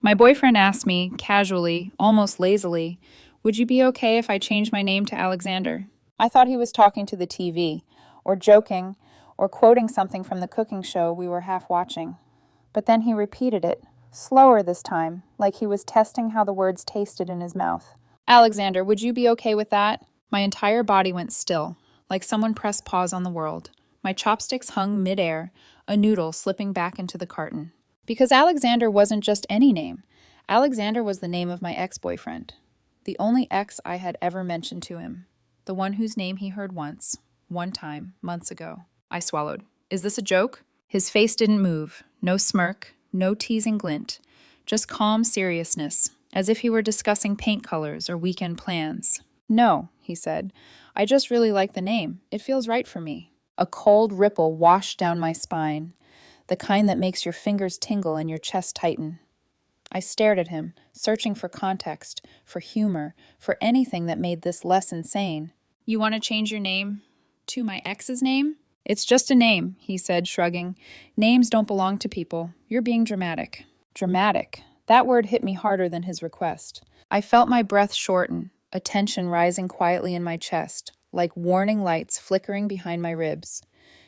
My boyfriend asked me, casually, almost lazily, would you be okay if I changed my name to Alexander? I thought he was talking to the TV, or joking, or quoting something from the cooking show we were half watching. But then he repeated it, slower this time, like he was testing how the words tasted in his mouth. Alexander, would you be okay with that? My entire body went still, like someone pressed pause on the world. My chopsticks hung midair, a noodle slipping back into the carton. Because Alexander wasn't just any name. Alexander was the name of my ex-boyfriend. The only ex I had ever mentioned to him. The one whose name he heard once, one time, months ago. I swallowed. Is this a joke? His face didn't move. No smirk, no teasing glint. Just calm seriousness, as if he were discussing paint colors or weekend plans. No, he said. I just really like the name. It feels right for me. A cold ripple washed down my spine, the kind that makes your fingers tingle and your chest tighten. I stared at him, searching for context, for humor, for anything that made this less insane. You want to change your name to my ex's name? It's just a name, he said, shrugging. Names don't belong to people. You're being dramatic. Dramatic. That word hit me harder than his request. I felt my breath shorten, a tension rising quietly in my chest, like warning lights flickering behind my ribs.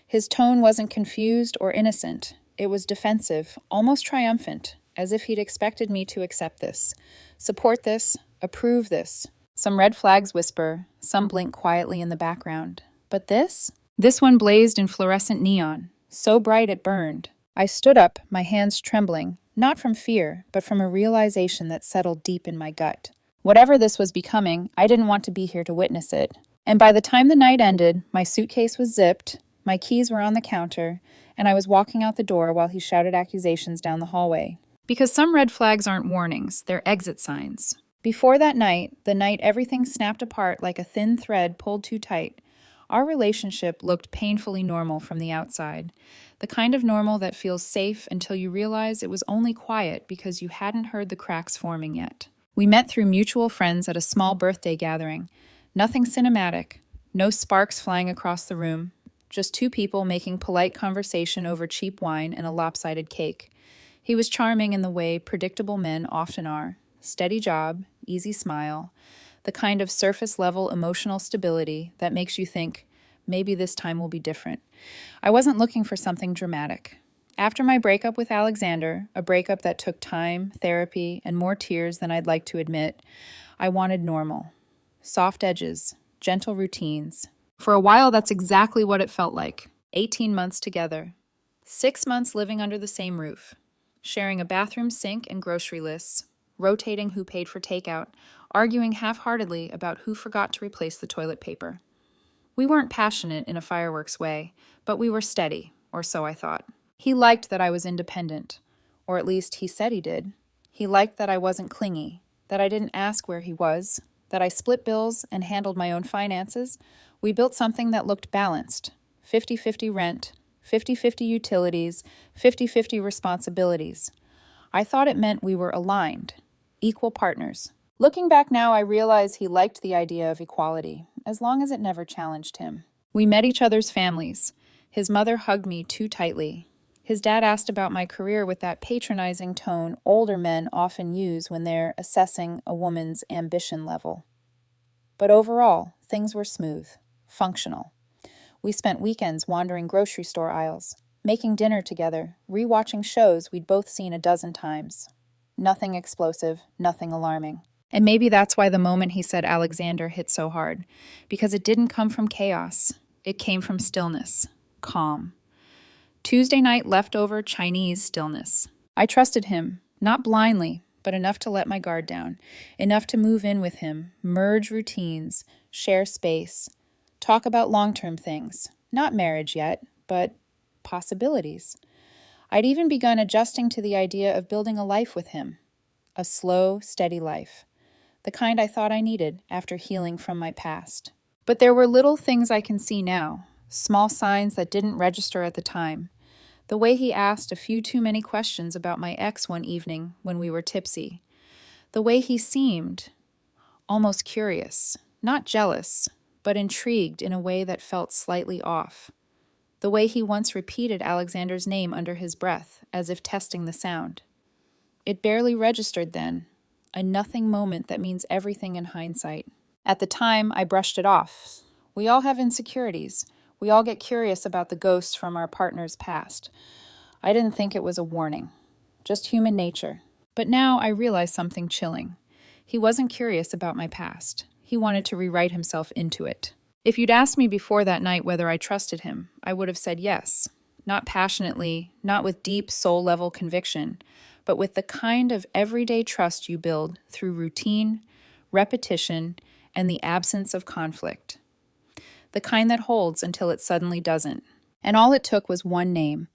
His tone wasn't confused or innocent. It was defensive, almost triumphant, as if he'd expected me to accept this, support this, approve this. Some red flags whisper, some blink quietly in the background. But this? This one blazed in fluorescent neon, so bright it burned. I stood up, my hands trembling, not from fear, but from a realization that settled deep in my gut. Whatever this was becoming, I didn't want to be here to witness it. And by the time the night ended, my suitcase was zipped, my keys were on the counter, and I was walking out the door while he shouted accusations down the hallway. Because some red flags aren't warnings, they're exit signs. Before that night, the night everything snapped apart like a thin thread pulled too tight, our relationship looked painfully normal from the outside. The kind of normal that feels safe until you realize it was only quiet because you hadn't heard the cracks forming yet. We met through mutual friends at a small birthday gathering. Nothing cinematic, no sparks flying across the room, just two people making polite conversation over cheap wine and a lopsided cake. He was charming in the way predictable men often are. Steady job, easy smile, the kind of surface-level emotional stability that makes you think, maybe this time will be different. I wasn't looking for something dramatic. After my breakup with Alexander, a breakup that took time, therapy, and more tears than I'd like to admit, I wanted normal. Soft edges, gentle routines. For a while, that's exactly what it felt like. 18 months together. 6 months living under the same roof. Sharing a bathroom sink and grocery lists. Rotating who paid for takeout. Arguing half-heartedly about who forgot to replace the toilet paper. We weren't passionate in a fireworks way, but we were steady, or so I thought. He liked that I was independent, or at least he said he did. He liked that I wasn't clingy, that I didn't ask where he was, that I split bills and handled my own finances. We built something that looked balanced. 50-50 rent, 50-50 utilities, 50-50 responsibilities. I thought it meant we were aligned, equal partners. Looking back now, I realize he liked the idea of equality, as long as it never challenged him. We met each other's families. His mother hugged me too tightly. His dad asked about my career with that patronizing tone older men often use when they're assessing a woman's ambition level. But overall, things were smooth, functional. We spent weekends wandering grocery store aisles, making dinner together, rewatching shows we'd both seen a dozen times. Nothing explosive, nothing alarming. And maybe that's why the moment he said Alexander hit so hard, because it didn't come from chaos. It came from stillness, calm. Tuesday night leftover Chinese stillness. I trusted him, not blindly, but enough to let my guard down, enough to move in with him, merge routines, share space, talk about long-term things, not marriage yet, but possibilities. I'd even begun adjusting to the idea of building a life with him, a slow, steady life, the kind I thought I needed after healing from my past. But there were little things I can see now, small signs that didn't register at the time. The way he asked a few too many questions about my ex one evening when we were tipsy. The way he seemed almost curious, not jealous, but intrigued in a way that felt slightly off. The way he once repeated Alexander's name under his breath, as if testing the sound. It barely registered then. A nothing moment that means everything in hindsight. At the time, I brushed it off. We all have insecurities. We all get curious about the ghosts from our partner's past. I didn't think it was a warning. Just human nature. But now I realize something chilling. He wasn't curious about my past. He wanted to rewrite himself into it. If you'd asked me before that night whether I trusted him, I would have said yes. Not passionately, not with deep soul-level conviction, but with the kind of everyday trust you build through routine, repetition, and the absence of conflict. The kind that holds until it suddenly doesn't. And all it took was one name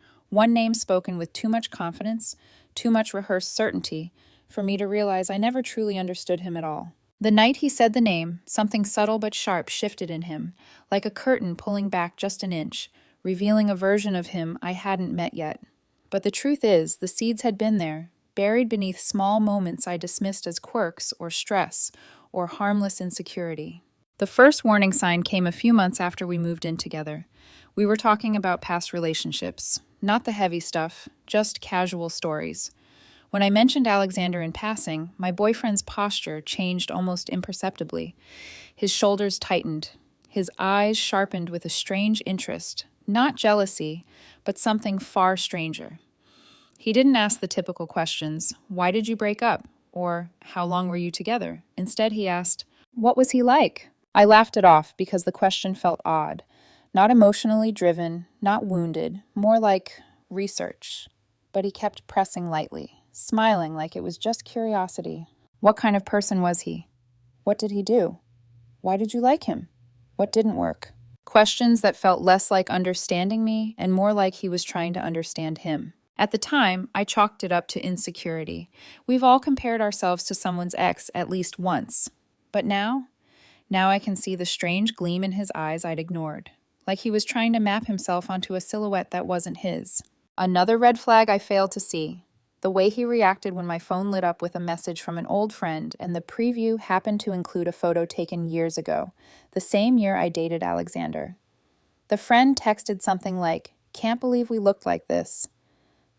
spoken with too much confidence, too much rehearsed certainty, for me to realize I never truly understood him at all. The night he said the name, something subtle but sharp shifted in him, like a curtain pulling back just an inch, revealing a version of him I hadn't met yet. But the truth is, the seeds had been there, buried beneath small moments I dismissed as quirks or stress or harmless insecurity. The first warning sign came a few months after we moved in together. We were talking about past relationships, not the heavy stuff, just casual stories. When I mentioned Alexander in passing, my boyfriend's posture changed almost imperceptibly. His shoulders tightened, his eyes sharpened with a strange interest, not jealousy, but something far stranger. He didn't ask the typical questions, "Why did you break up?" or "How long were you together?" Instead, he asked, "What was he like?" I laughed it off because the question felt odd. Not emotionally driven, not wounded, more like research. But he kept pressing lightly, smiling like it was just curiosity. What kind of person was he? What did he do? Why did you like him? What didn't work? Questions that felt less like understanding me and more like he was trying to understand him. At the time, I chalked it up to insecurity. We've all compared ourselves to someone's ex at least once. But now I can see the strange gleam in his eyes I'd ignored, like he was trying to map himself onto a silhouette that wasn't his. Another red flag I failed to see. The way he reacted when my phone lit up with a message from an old friend and the preview happened to include a photo taken years ago, the same year I dated Alexander. The friend texted something like, "Can't believe we looked like this."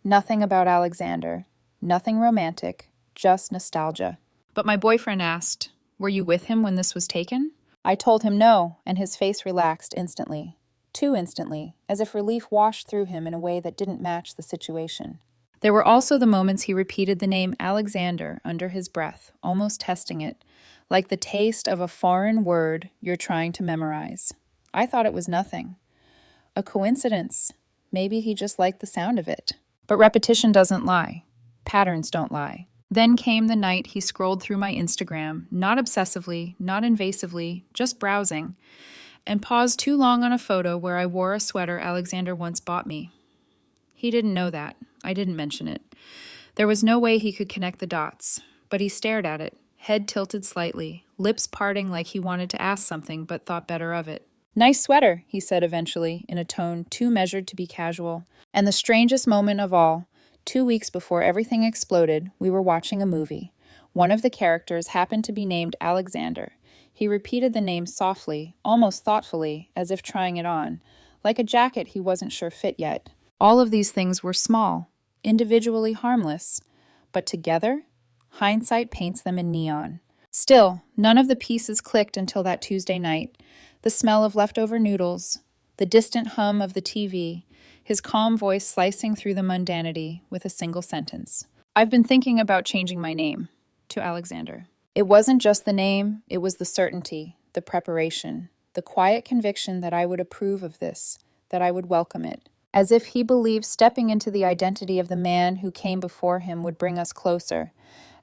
Nothing about Alexander. Nothing romantic. Just nostalgia. But my boyfriend asked, "Were you with him when this was taken?" I told him no, and his face relaxed instantly. Too instantly, as if relief washed through him in a way that didn't match the situation. There were also the moments he repeated the name Alexander under his breath, almost testing it, like the taste of a foreign word you're trying to memorize. I thought it was nothing. A coincidence. Maybe he just liked the sound of it. But repetition doesn't lie. Patterns don't lie. Then came the night he scrolled through my Instagram, not obsessively, not invasively, just browsing, and paused too long on a photo where I wore a sweater Alexander once bought me. He didn't know that. I didn't mention it. There was no way he could connect the dots, but he stared at it, head tilted slightly, lips parting like he wanted to ask something but thought better of it. "Nice sweater," he said eventually, in a tone too measured to be casual. And the strangest moment of all, 2 weeks before everything exploded, we were watching a movie. One of the characters happened to be named Alexander. He repeated the name softly, almost thoughtfully, as if trying it on, like a jacket he wasn't sure fit yet. All of these things were small, individually harmless, but together, hindsight paints them in neon. Still, none of the pieces clicked until that Tuesday night. The smell of leftover noodles, the distant hum of the TV, his calm voice slicing through the mundanity with a single sentence. "I've been thinking about changing my name," to Alexander. It wasn't just the name, it was the certainty, the preparation, the quiet conviction that I would approve of this, that I would welcome it. As if he believed stepping into the identity of the man who came before him would bring us closer,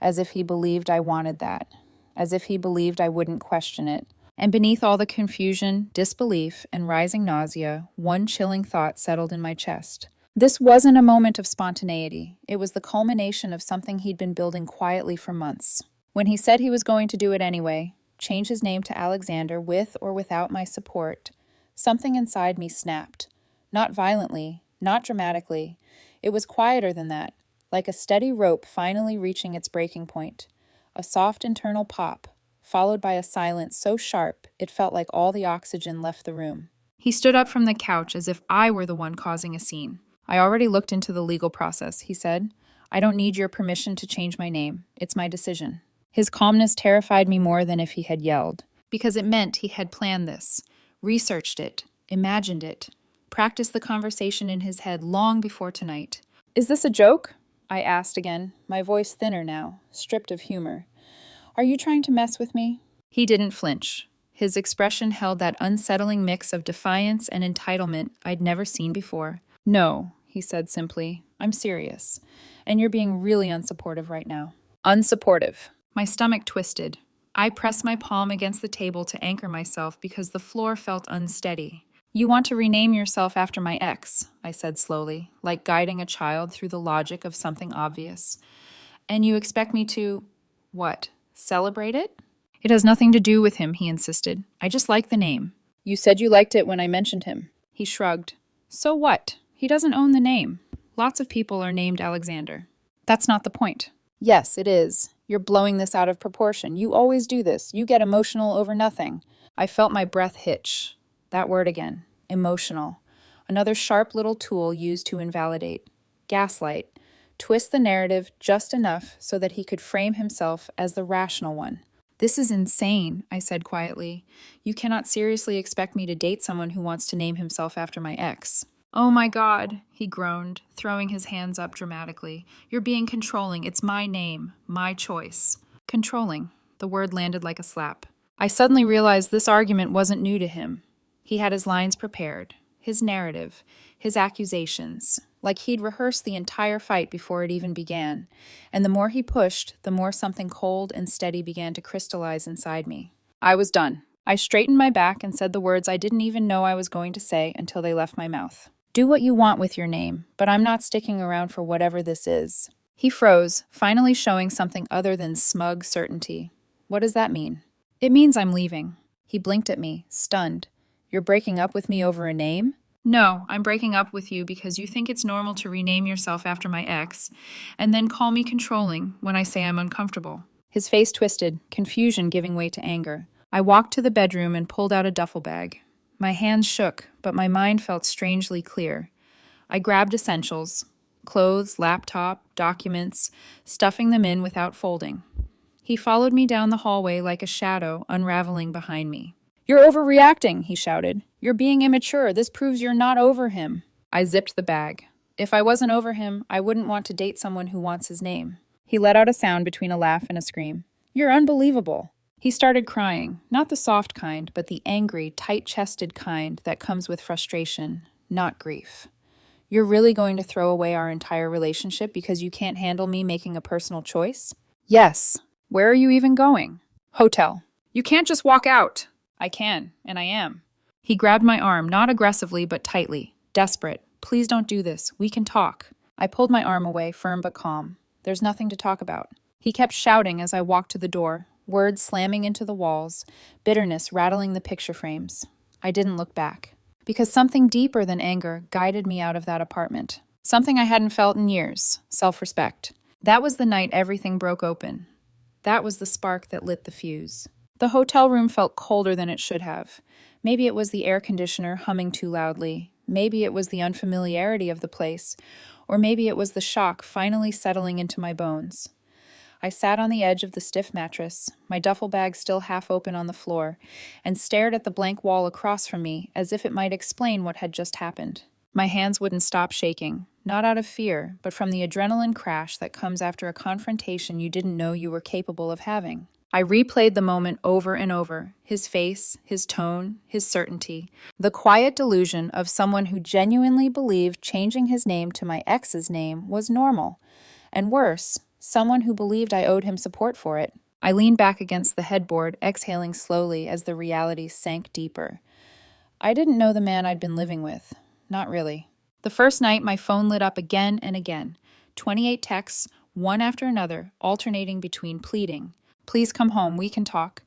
as if he believed I wanted that, as if he believed I wouldn't question it. And beneath all the confusion, disbelief, and rising nausea, one chilling thought settled in my chest. This wasn't a moment of spontaneity. It was the culmination of something he'd been building quietly for months. When he said he was going to do it anyway, change his name to Alexander with or without my support, something inside me snapped. Not violently, not dramatically. It was quieter than that, like a steady rope finally reaching its breaking point. A soft internal pop, followed by a silence so sharp it felt like all the oxygen left the room. He stood up from the couch as if I were the one causing a scene. "I already looked into the legal process," he said. I don't need your permission to change my name. It's my decision. His calmness terrified me more than if he had yelled, because it meant he had planned this, researched it, imagined it, practiced the conversation in his head long before tonight. Is this a joke? I asked again, my voice thinner now, stripped of humor. Are you trying to mess with me? He didn't flinch. His expression held that unsettling mix of defiance and entitlement I'd never seen before. No, he said simply. I'm serious. And you're being really unsupportive right now. Unsupportive. My stomach twisted. I pressed my palm against the table to anchor myself because the floor felt unsteady. You want to rename yourself after my ex, I said slowly, like guiding a child through the logic of something obvious. And you expect me to, what, celebrate it? It has nothing to do with him, he insisted. I just like the name. You said you liked it when I mentioned him. He shrugged. So what? He doesn't own the name. Lots of people are named Alexander. That's not the point. Yes, it is. You're blowing this out of proportion. You always do this. You get emotional over nothing. I felt my breath hitch. That word again. Emotional. Another sharp little tool used to invalidate. Gaslight. Twist the narrative just enough so that he could frame himself as the rational one. This is insane, I said quietly. You cannot seriously expect me to date someone who wants to name himself after my ex. Oh my God, he groaned, throwing his hands up dramatically. You're being controlling. It's my name, my choice. Controlling. The word landed like a slap. I suddenly realized this argument wasn't new to him. He had his lines prepared, his narrative, his accusations, like he'd rehearsed the entire fight before it even began. And the more he pushed, the more something cold and steady began to crystallize inside me. I was done. I straightened my back and said the words I didn't even know I was going to say until they left my mouth. Do what you want with your name, but I'm not sticking around for whatever this is. He froze, finally showing something other than smug certainty. What does that mean? It means I'm leaving. He blinked at me, stunned. You're breaking up with me over a name? No, I'm breaking up with you because you think it's normal to rename yourself after my ex, and then call me controlling when I say I'm uncomfortable. His face twisted, confusion giving way to anger. I walked to the bedroom and pulled out a duffel bag. My hands shook, but my mind felt strangely clear. I grabbed essentials, clothes, laptop, documents, stuffing them in without folding. He followed me down the hallway like a shadow unraveling behind me. You're overreacting, he shouted. You're being immature. This proves you're not over him. I zipped the bag. If I wasn't over him, I wouldn't want to date someone who wants his name. He let out a sound between a laugh and a scream. You're unbelievable. He started crying, not the soft kind, but the angry, tight-chested kind that comes with frustration, not grief. You're really going to throw away our entire relationship because you can't handle me making a personal choice? Yes. Where are you even going? Hotel. You can't just walk out. I can, and I am. He grabbed my arm, not aggressively, but tightly, desperate. Please don't do this. We can talk. I pulled my arm away, firm but calm. There's nothing to talk about. He kept shouting as I walked to the door, words slamming into the walls, bitterness rattling the picture frames. I didn't look back, because something deeper than anger guided me out of that apartment. Something I hadn't felt in years, self-respect. That was the night everything broke open. That was the spark that lit the fuse. The hotel room felt colder than it should have. Maybe it was the air conditioner humming too loudly. Maybe it was the unfamiliarity of the place. Or maybe it was the shock finally settling into my bones. I sat on the edge of the stiff mattress, my duffel bag still half open on the floor, and stared at the blank wall across from me as if it might explain what had just happened. My hands wouldn't stop shaking, not out of fear, but from the adrenaline crash that comes after a confrontation you didn't know you were capable of having. I replayed the moment over and over, his face, his tone, his certainty, the quiet delusion of someone who genuinely believed changing his name to my ex's name was normal, and worse, someone who believed I owed him support for it. I leaned back against the headboard, exhaling slowly as the reality sank deeper. I didn't know the man I'd been living with. Not really. The first night, my phone lit up again and again. 28 texts, one after another, alternating between pleading. Please come home, we can talk.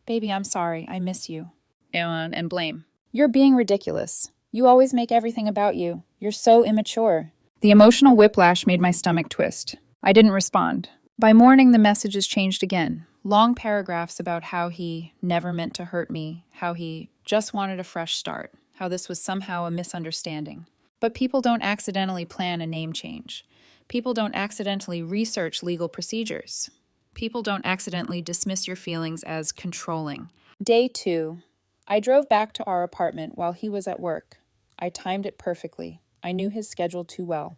Baby, I'm sorry, I miss you. And blame. You're being ridiculous. You always make everything about you. You're so immature. The emotional whiplash made my stomach twist. I didn't respond. By morning, the messages changed again. Long paragraphs about how he never meant to hurt me, how he just wanted a fresh start, how this was somehow a misunderstanding. But people don't accidentally plan a name change. People don't accidentally research legal procedures. People don't accidentally dismiss your feelings as controlling. Day 2. I drove back to our apartment while he was at work. I timed it perfectly. I knew his schedule too well.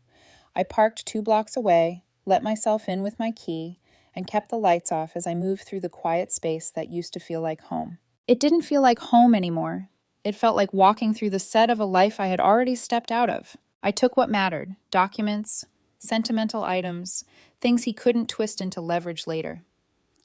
I parked 2 blocks away, let myself in with my key, and kept the lights off as I moved through the quiet space that used to feel like home. It didn't feel like home anymore. It felt like walking through the set of a life I had already stepped out of. I took what mattered: documents, sentimental items, things he couldn't twist into leverage later.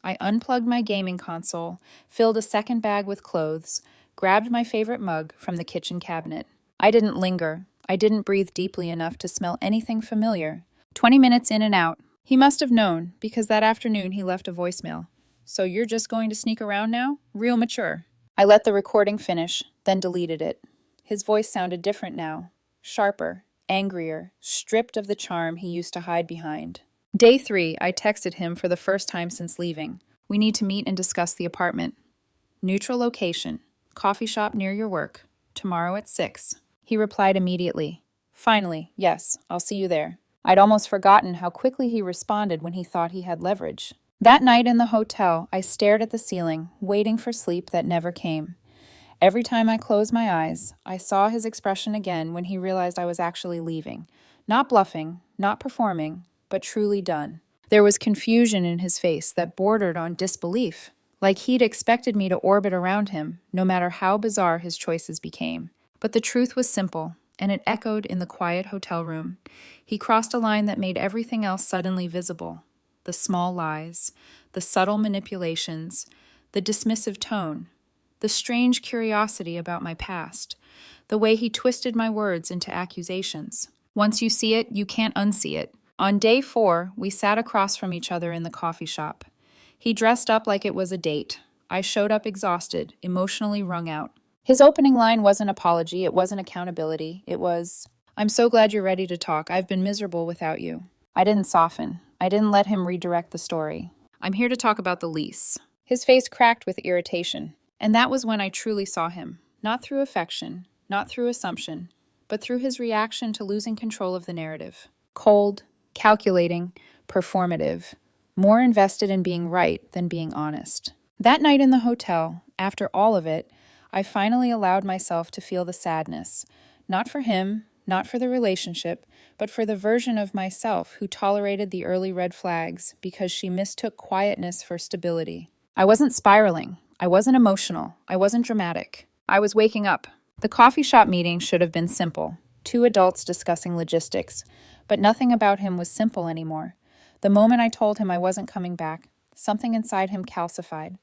I unplugged my gaming console, filled a second bag with clothes, grabbed my favorite mug from the kitchen cabinet. I didn't linger. I didn't breathe deeply enough to smell anything familiar. 20 minutes in and out. He must have known, because that afternoon he left a voicemail. So you're just going to sneak around now? Real mature. I let the recording finish, then deleted it. His voice sounded different now. Sharper, angrier, stripped of the charm he used to hide behind. Day 3, I texted him for the first time since leaving. We need to meet and discuss the apartment. Neutral location. Coffee shop near your work. Tomorrow at 6. He replied immediately. Finally, yes, I'll see you there. I'd almost forgotten how quickly he responded when he thought he had leverage. That night in the hotel, I stared at the ceiling, waiting for sleep that never came. Every time I closed my eyes, I saw his expression again when he realized I was actually leaving. Not bluffing, not performing, but truly done. There was confusion in his face that bordered on disbelief, like he'd expected me to orbit around him, no matter how bizarre his choices became. But the truth was simple, and it echoed in the quiet hotel room. He crossed a line that made everything else suddenly visible. The small lies, the subtle manipulations, the dismissive tone, the strange curiosity about my past, the way he twisted my words into accusations. Once you see it, you can't unsee it. On day 4, we sat across from each other in the coffee shop. He dressed up like it was a date. I showed up exhausted, emotionally wrung out. His opening line wasn't apology, it wasn't accountability, it was, "I'm so glad you're ready to talk. I've been miserable without you." I didn't soften. I didn't let him redirect the story. "I'm here to talk about the lease." His face cracked with irritation. And that was when I truly saw him. Not through affection, not through assumption, but through his reaction to losing control of the narrative. Cold, calculating, performative, more invested in being right than being honest. That night in the hotel, after all of it, I finally allowed myself to feel the sadness. Not for him, not for the relationship, but for the version of myself who tolerated the early red flags because she mistook quietness for stability. I wasn't spiraling. I wasn't emotional. I wasn't dramatic. I was waking up. The coffee shop meeting should have been simple. 2 adults discussing logistics. But nothing about him was simple anymore. The moment I told him I wasn't coming back, something inside him calcified.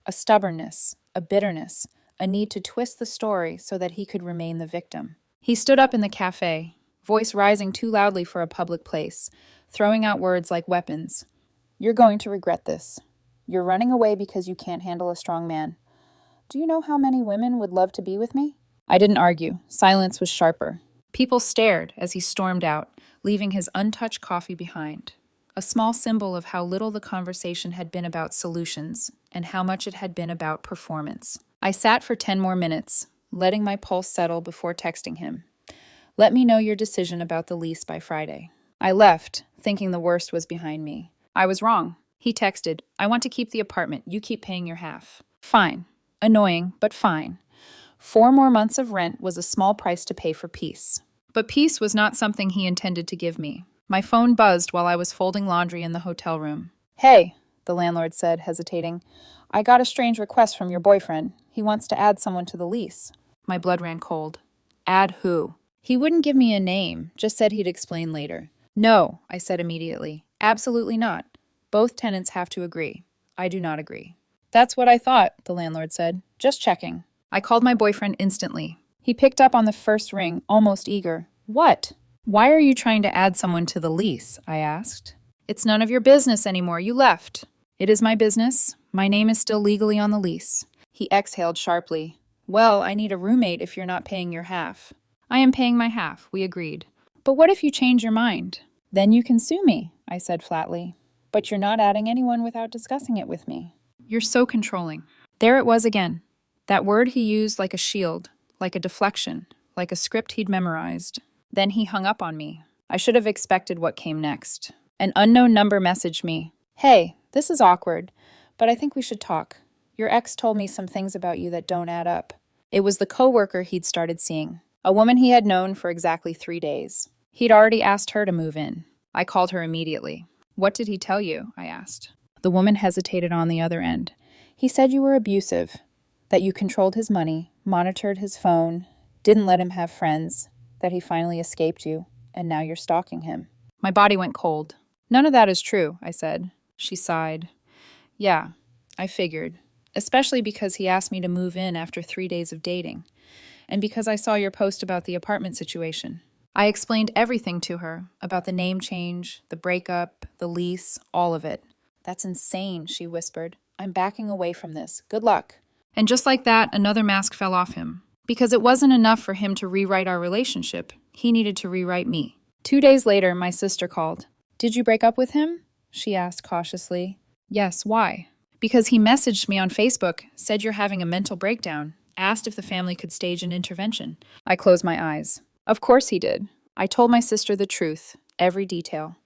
A stubbornness, a bitterness, a need to twist the story so that he could remain the victim. He stood up in the cafe, voice rising too loudly for a public place, throwing out words like weapons. "You're going to regret this. You're running away because you can't handle a strong man. Do you know how many women would love to be with me?" I didn't argue. Silence was sharper. People stared as he stormed out, leaving his untouched coffee behind. A small symbol of how little the conversation had been about solutions and how much it had been about performance. I sat for 10 more minutes, letting my pulse settle before texting him. "Let me know your decision about the lease by Friday." I left, thinking the worst was behind me. I was wrong. He texted, "I want to keep the apartment. You keep paying your half." Fine. Annoying, but fine. 4 more months of rent was a small price to pay for peace. But peace was not something he intended to give me. My phone buzzed while I was folding laundry in the hotel room. "Hey," the landlord said, hesitating. "I got a strange request from your boyfriend. He wants to add someone to the lease." My blood ran cold. Add who? He wouldn't give me a name, just said he'd explain later. "No," I said immediately. "Absolutely not. Both tenants have to agree." "I do not agree." "That's what I thought," the landlord said. "Just checking." I called my boyfriend instantly. He picked up on the first ring, almost eager. "What? Why are you trying to add someone to the lease?" I asked. "It's none of your business anymore. You left." "It is my business. My name is still legally on the lease." He exhaled sharply. "Well, I need a roommate if you're not paying your half." "I am paying my half," we agreed. "But what if you change your mind?" "Then you can sue me," I said flatly. "But you're not adding anyone without discussing it with me." "You're so controlling." There it was again. That word he used like a shield, like a deflection, like a script he'd memorized. Then he hung up on me. I should have expected what came next. An unknown number messaged me. Hey, this is awkward, but I think we should talk. Your ex told me some things about you that don't add up. It was the coworker he'd started seeing, a woman he had known for exactly 3 days. He'd already asked her to move in. I called her immediately. What did he tell you? I asked. The woman hesitated on the other end. He said you were abusive, that you controlled his money, monitored his phone, didn't let him have friends, that he finally escaped you, and now you're stalking him. My body went cold. None of that is true, I said. She sighed. Yeah, I figured. Especially because he asked me to move in after 3 days of dating, and because I saw your post about the apartment situation. I explained everything to her, about the name change, the breakup, the lease, all of it. That's insane, she whispered. I'm backing away from this. Good luck. And just like that, another mask fell off him. Because it wasn't enough for him to rewrite our relationship, he needed to rewrite me. 2 days later, my sister called. Did you break up with him? She asked cautiously. Yes, why? Because he messaged me on Facebook, said you're having a mental breakdown, asked if the family could stage an intervention. I closed my eyes. Of course he did. I told my sister the truth, every detail.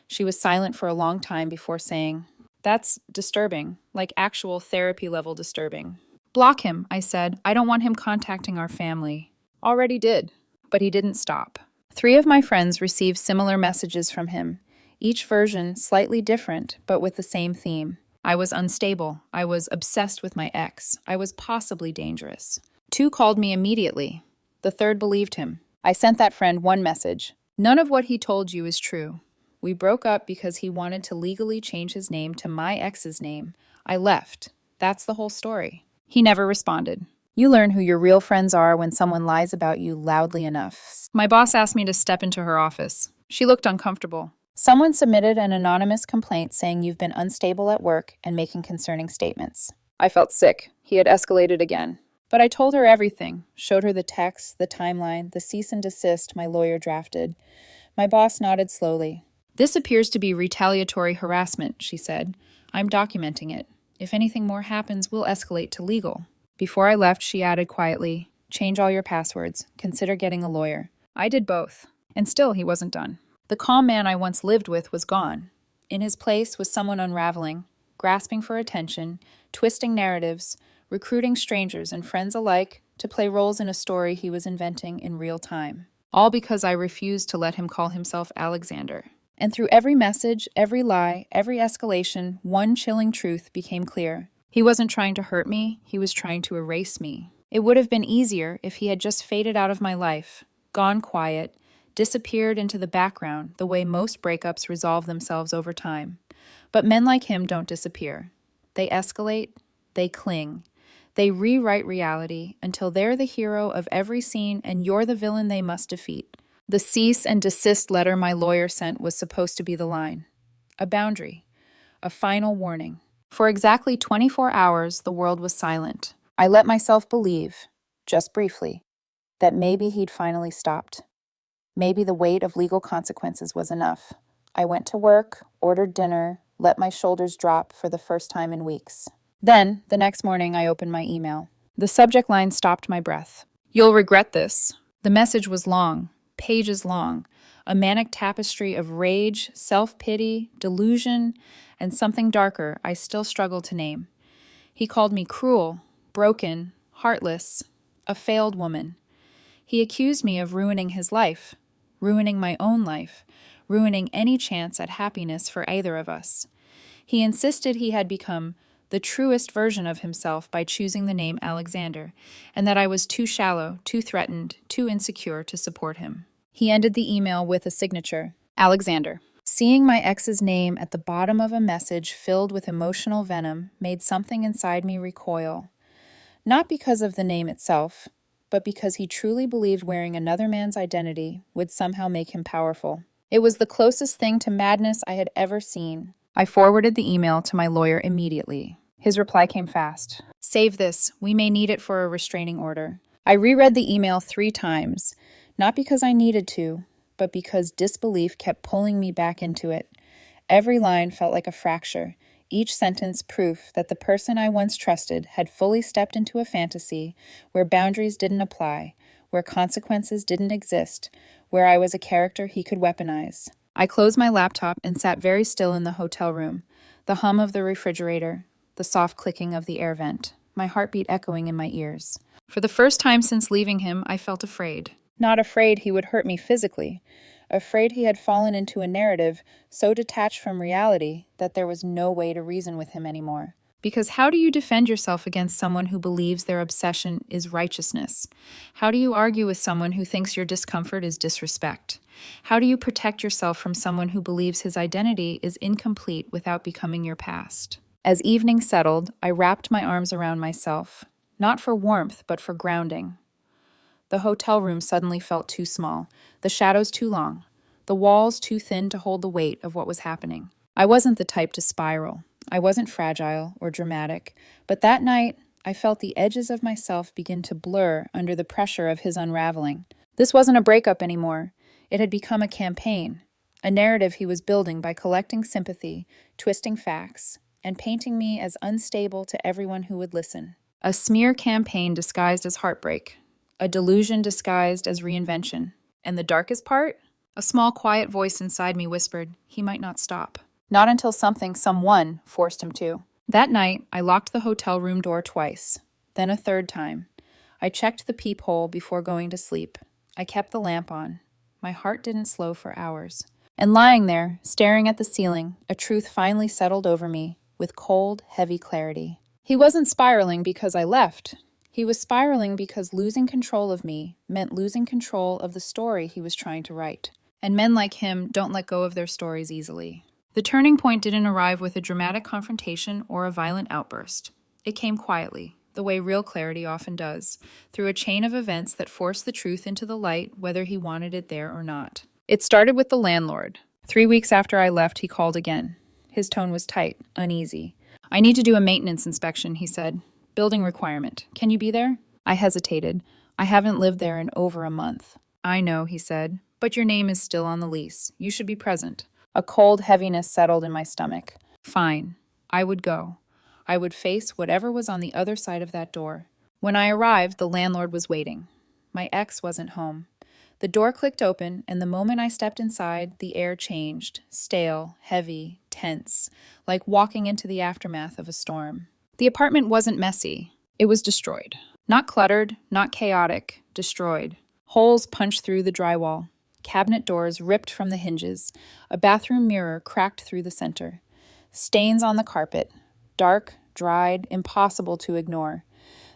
She was silent for a long time before saying, That's disturbing, like actual therapy-level disturbing. Block him, I said. I don't want him contacting our family. Already did. But he didn't stop. 3 of my friends received similar messages from him, each version slightly different, but with the same theme. I was unstable. I was obsessed with my ex. I was possibly dangerous. 2 called me immediately. The 3rd believed him. I sent that friend one message. None of what he told you is true. We broke up because he wanted to legally change his name to my ex's name. I left. That's the whole story. He never responded. You learn who your real friends are when someone lies about you loudly enough. My boss asked me to step into her office. She looked uncomfortable. Someone submitted an anonymous complaint saying you've been unstable at work and making concerning statements. I felt sick. He had escalated again. But I told her everything, showed her the text, the timeline, the cease and desist my lawyer drafted. My boss nodded slowly. This appears to be retaliatory harassment, she said. I'm documenting it. If anything more happens, we'll escalate to legal. Before I left, she added quietly, change all your passwords. Consider getting a lawyer. I did both. And still he wasn't done. The calm man I once lived with was gone. In his place was someone unraveling, grasping for attention, twisting narratives, recruiting strangers and friends alike to play roles in a story he was inventing in real time. All because I refused to let him call himself Alexander. And through every message, every lie, every escalation, one chilling truth became clear. He wasn't trying to hurt me, he was trying to erase me. It would have been easier if he had just faded out of my life, gone quiet, disappeared into the background the way most breakups resolve themselves over time. But men like him don't disappear. They escalate, they cling. They rewrite reality until they're the hero of every scene and you're the villain they must defeat. The cease and desist letter my lawyer sent was supposed to be the line. A boundary. A final warning. For exactly 24 hours, the world was silent. I let myself believe, just briefly, that maybe he'd finally stopped. Maybe the weight of legal consequences was enough. I went to work, ordered dinner, let my shoulders drop for the first time in weeks. Then, the next morning, I opened my email. The subject line stopped my breath. You'll regret this. The message was long, pages long, a manic tapestry of rage, self-pity, delusion, and something darker I still struggle to name. He called me cruel, broken, heartless, a failed woman. He accused me of ruining his life, ruining my own life, ruining any chance at happiness for either of us. He insisted he had become the truest version of himself by choosing the name Alexander, and that I was too shallow, too threatened, too insecure to support him. He ended the email with a signature, Alexander. Seeing my ex's name at the bottom of a message filled with emotional venom made something inside me recoil. Not because of the name itself, but because he truly believed wearing another man's identity would somehow make him powerful. It was the closest thing to madness I had ever seen. I forwarded the email to my lawyer immediately. His reply came fast. Save this. We may need it for a restraining order. I reread the email 3 times, not because I needed to, but because disbelief kept pulling me back into it. Every line felt like a fracture, each sentence proof that the person I once trusted had fully stepped into a fantasy where boundaries didn't apply, where consequences didn't exist, where I was a character he could weaponize. I closed my laptop and sat very still in the hotel room, the hum of the refrigerator, the soft clicking of the air vent, my heartbeat echoing in my ears. For the first time since leaving him, I felt afraid. Not afraid he would hurt me physically, afraid he had fallen into a narrative so detached from reality that there was no way to reason with him anymore. Because how do you defend yourself against someone who believes their obsession is righteousness? How do you argue with someone who thinks your discomfort is disrespect? How do you protect yourself from someone who believes his identity is incomplete without becoming your past? As evening settled, I wrapped my arms around myself, not for warmth, but for grounding. The hotel room suddenly felt too small, the shadows too long, the walls too thin to hold the weight of what was happening. I wasn't the type to spiral. I wasn't fragile or dramatic, but that night I felt the edges of myself begin to blur under the pressure of his unraveling. This wasn't a breakup anymore. It had become a campaign, a narrative he was building by collecting sympathy, twisting facts, and painting me as unstable to everyone who would listen. A smear campaign disguised as heartbreak, a delusion disguised as reinvention. And the darkest part? A small, quiet voice inside me whispered, he might not stop. Not until someone forced him to. That night, I locked the hotel room door twice, then a third time. I checked the peephole before going to sleep. I kept the lamp on. My heart didn't slow for hours. And lying there, staring at the ceiling, a truth finally settled over me with cold, heavy clarity. He wasn't spiraling because I left. He was spiraling because losing control of me meant losing control of the story he was trying to write. And men like him don't let go of their stories easily. The turning point didn't arrive with a dramatic confrontation or a violent outburst. It came quietly, the way real clarity often does, through a chain of events that forced the truth into the light whether he wanted it there or not. It started with the landlord. 3 weeks after I left, he called again. His tone was tight, uneasy. I need to do a maintenance inspection, he said. Building requirement. Can you be there? I hesitated. I haven't lived there in over a month. I know, he said, but your name is still on the lease. You should be present. A cold heaviness settled in my stomach. Fine. I would go. I would face whatever was on the other side of that door. When I arrived, the landlord was waiting. My ex wasn't home. The door clicked open, and the moment I stepped inside, the air changed, stale, heavy, tense, like walking into the aftermath of a storm. The apartment wasn't messy. It was destroyed. Not cluttered, not chaotic, destroyed. Holes punched through the drywall. Cabinet doors ripped from the hinges, a bathroom mirror cracked through the center. Stains on the carpet, dark, dried, impossible to ignore.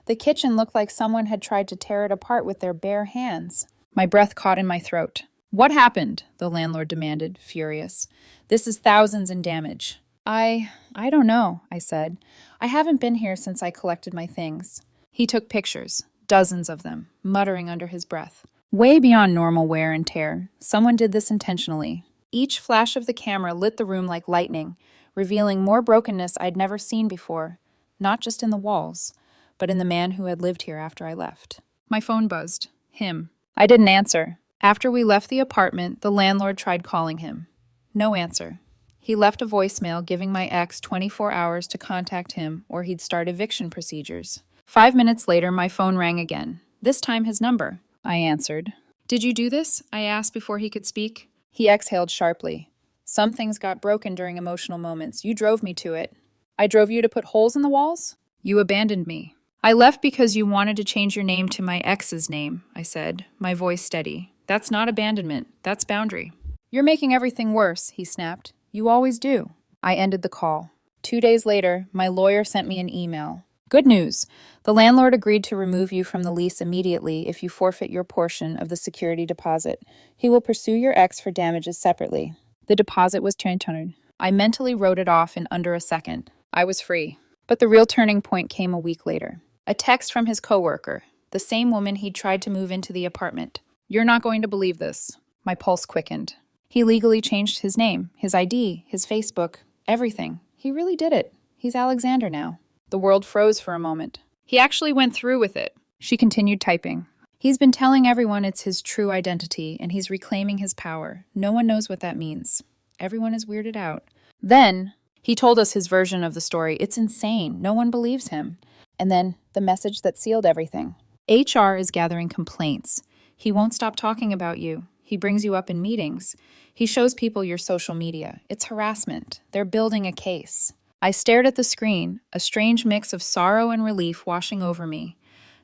The kitchen looked like someone had tried to tear it apart with their bare hands. My breath caught in my throat. What happened? The landlord demanded, furious. This is thousands in damage. I don't know, I said. I haven't been here since I collected my things. He took pictures, dozens of them, muttering under his breath. Way beyond normal wear and tear, someone did this intentionally. Each flash of the camera lit the room like lightning, revealing more brokenness I'd never seen before, not just in the walls, but in the man who had lived here after I left. My phone buzzed. Him. I didn't answer. After we left the apartment, the landlord tried calling him. No answer. He left a voicemail giving my ex 24 hours to contact him or he'd start eviction procedures. 5 minutes later, my phone rang again. This time his number. I answered. Did you do this? I asked before he could speak. He exhaled sharply. Some things got broken during emotional moments. You drove me to it. I drove you to put holes in the walls? You abandoned me. I left because you wanted to change your name to my ex's name, I said, my voice steady. That's not abandonment. That's boundary. You're making everything worse, he snapped. You always do. I ended the call. 2 days later, my lawyer sent me an email. Good news. The landlord agreed to remove you from the lease immediately if you forfeit your portion of the security deposit. He will pursue your ex for damages separately. The deposit was $200. I mentally wrote it off in under a second. I was free. But the real turning point came a week later. A text from his coworker, the same woman he'd tried to move into the apartment. You're not going to believe this. My pulse quickened. He legally changed his name, his ID, his Facebook, everything. He really did it. He's Alexander now. The world froze for a moment. He actually went through with it. She continued typing. He's been telling everyone it's his true identity, and he's reclaiming his power. No one knows what that means. Everyone is weirded out. Then, he told us his version of the story. It's insane. No one believes him. And then, the message that sealed everything. HR is gathering complaints. He won't stop talking about you. He brings you up in meetings. He shows people your social media. It's harassment. They're building a case. I stared at the screen, a strange mix of sorrow and relief washing over me.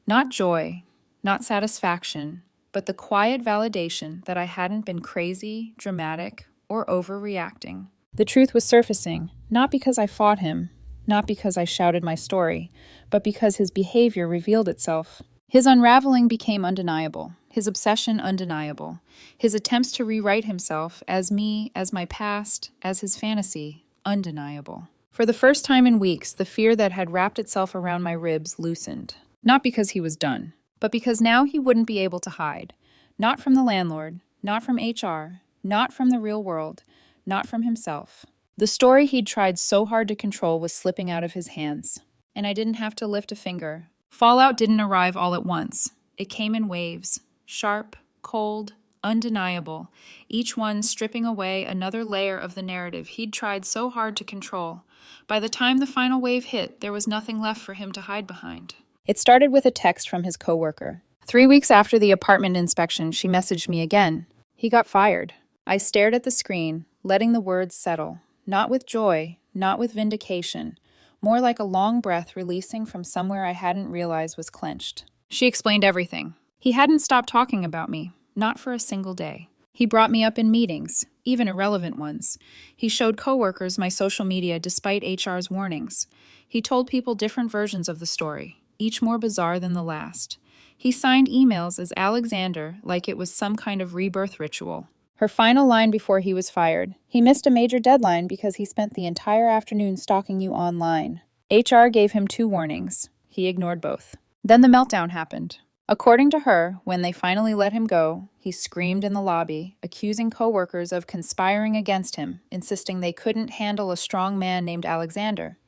Not joy, not satisfaction, but the quiet validation that I hadn't been crazy, dramatic, or overreacting. The truth was surfacing, not because I fought him, not because I shouted my story, but because his behavior revealed itself. His unraveling became undeniable, his obsession undeniable, his attempts to rewrite himself as me, as my past, as his fantasy, undeniable. For the first time in weeks, the fear that had wrapped itself around my ribs loosened. Not because he was done, but because now he wouldn't be able to hide. Not from the landlord, not from HR, not from the real world, not from himself. The story he'd tried so hard to control was slipping out of his hands, and I didn't have to lift a finger. Fallout didn't arrive all at once. It came in waves, sharp, cold, undeniable, each one stripping away another layer of the narrative he'd tried so hard to control. By the time the final wave hit, there was nothing left for him to hide behind. It started with a text from his coworker. 3 weeks after the apartment inspection, she messaged me again. He got fired. I stared at the screen, letting the words settle. Not with joy, not with vindication, more like a long breath releasing from somewhere I hadn't realized was clenched. She explained everything. He hadn't stopped talking about me, not for a single day. He brought me up in meetings, even irrelevant ones. He showed coworkers my social media despite HR's warnings. He told people different versions of the story, each more bizarre than the last. He signed emails as Alexander like it was some kind of rebirth ritual. Her final line before he was fired: "He missed a major deadline because he spent the entire afternoon stalking you online." HR gave him 2 warnings. He ignored both. Then the meltdown happened. According to her, when they finally let him go, he screamed in the lobby, accusing coworkers of conspiring against him, insisting they couldn't handle a strong man named Alexander,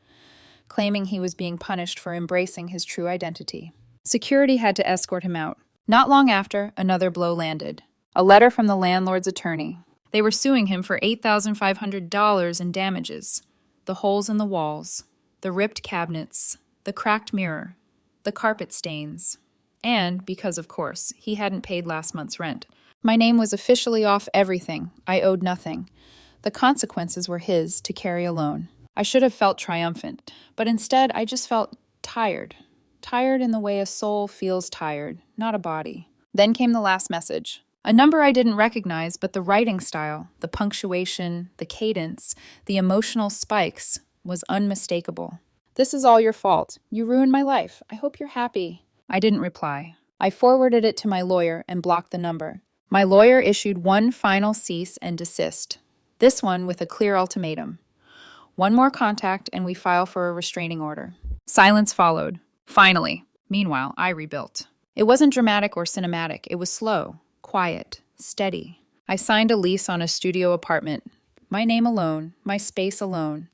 claiming he was being punished for embracing his true identity. Security had to escort him out. Not long after, another blow landed. A letter from the landlord's attorney. They were suing him for $8,500 in damages. The holes in the walls, the ripped cabinets, the cracked mirror, the carpet stains. And, because of course, he hadn't paid last month's rent. My name was officially off everything. I owed nothing. The consequences were his to carry alone. I should have felt triumphant, but instead I just felt tired. Tired in the way a soul feels tired, not a body. Then came the last message. A number I didn't recognize, but the writing style, the punctuation, the cadence, the emotional spikes was unmistakable. "This is all your fault. You ruined my life. I hope you're happy." I didn't reply. I forwarded it to my lawyer and blocked the number. My lawyer issued one final cease and desist. This one with a clear ultimatum. One more contact and we file for a restraining order. Silence followed. Finally. Meanwhile, I rebuilt. It wasn't dramatic or cinematic. It was slow. Quiet, steady. I signed a lease on a studio apartment. My name alone, my space alone.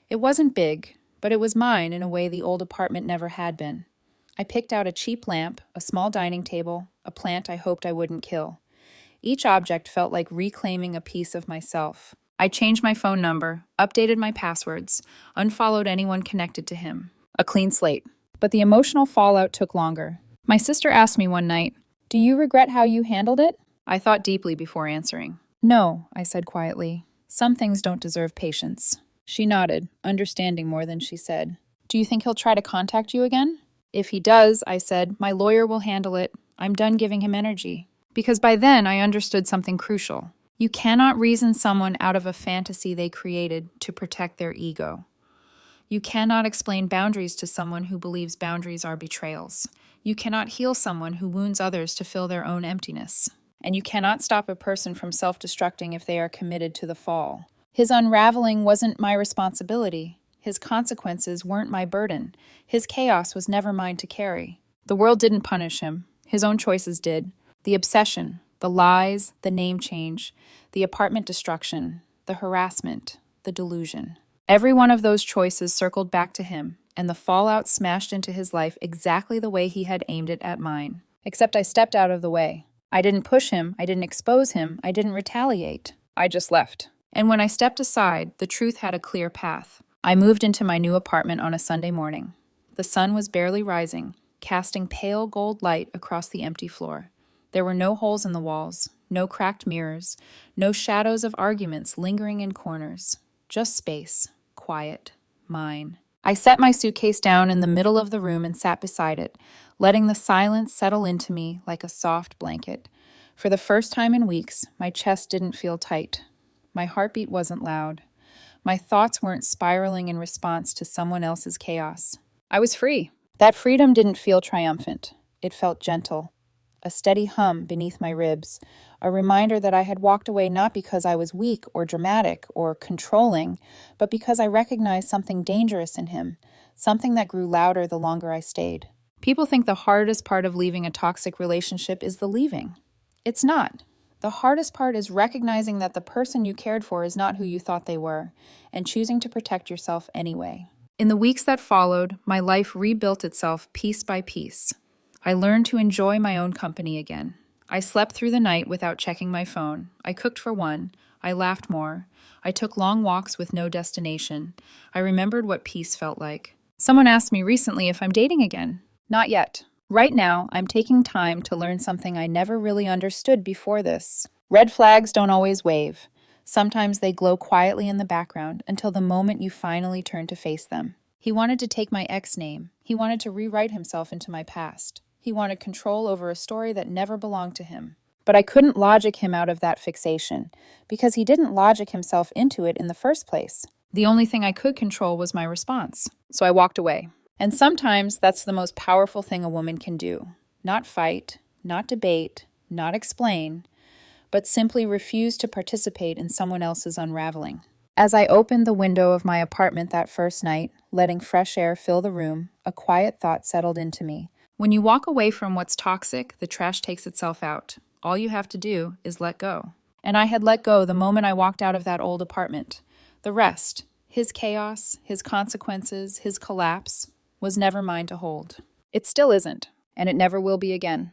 It wasn't big, but it was mine in a way the old apartment never had been. I picked out a cheap lamp, a small dining table, a plant I hoped I wouldn't kill. Each object felt like reclaiming a piece of myself. I changed my phone number, updated my passwords, unfollowed anyone connected to him. A clean slate. But the emotional fallout took longer. My sister asked me one night, "Do you regret how you handled it?" I thought deeply before answering. "No," I said quietly. "Some things don't deserve patience." She nodded, understanding more than she said. "Do you think he'll try to contact you again?" "If he does," I said, "my lawyer will handle it. I'm done giving him energy." Because by then I understood something crucial. You cannot reason someone out of a fantasy they created to protect their ego. You cannot explain boundaries to someone who believes boundaries are betrayals. You cannot heal someone who wounds others to fill their own emptiness. And you cannot stop a person from self-destructing if they are committed to the fall. His unraveling wasn't my responsibility. His consequences weren't my burden. His chaos was never mine to carry. The world didn't punish him. His own choices did. The obsession, the lies, the name change, the apartment destruction, the harassment, the delusion. Every one of those choices circled back to him, and the fallout smashed into his life exactly the way he had aimed it at mine. Except I stepped out of the way. I didn't push him, I didn't expose him, I didn't retaliate. I just left. And when I stepped aside, the truth had a clear path. I moved into my new apartment on a Sunday morning. The sun was barely rising, casting pale gold light across the empty floor. There were no holes in the walls, no cracked mirrors, no shadows of arguments lingering in corners. Just space, quiet, mine. I set my suitcase down in the middle of the room and sat beside it, letting the silence settle into me like a soft blanket. For the first time in weeks, my chest didn't feel tight. My heartbeat wasn't loud. My thoughts weren't spiraling in response to someone else's chaos. I was free. That freedom didn't feel triumphant. It felt gentle. A steady hum beneath my ribs, a reminder that I had walked away not because I was weak or dramatic or controlling, but because I recognized something dangerous in him, something that grew louder the longer I stayed. People think the hardest part of leaving a toxic relationship is the leaving. It's not. The hardest part is recognizing that the person you cared for is not who you thought they were, and choosing to protect yourself anyway. In the weeks that followed, my life rebuilt itself piece by piece. I learned to enjoy my own company again. I slept through the night without checking my phone. I cooked for one. I laughed more. I took long walks with no destination. I remembered what peace felt like. Someone asked me recently if I'm dating again. Not yet. Right now, I'm taking time to learn something I never really understood before this. Red flags don't always wave. Sometimes they glow quietly in the background until the moment you finally turn to face them. He wanted to take my ex name. He wanted to rewrite himself into my past. He wanted control over a story that never belonged to him. But I couldn't logic him out of that fixation, because he didn't logic himself into it in the first place. The only thing I could control was my response. So I walked away. And sometimes that's the most powerful thing a woman can do. Not fight, not debate, not explain, but simply refuse to participate in someone else's unraveling. As I opened the window of my apartment that first night, letting fresh air fill the room, a quiet thought settled into me. When you walk away from what's toxic, the trash takes itself out. All you have to do is let go. And I had let go the moment I walked out of that old apartment. The rest, his chaos, his consequences, his collapse, was never mine to hold. It still isn't, and it never will be again.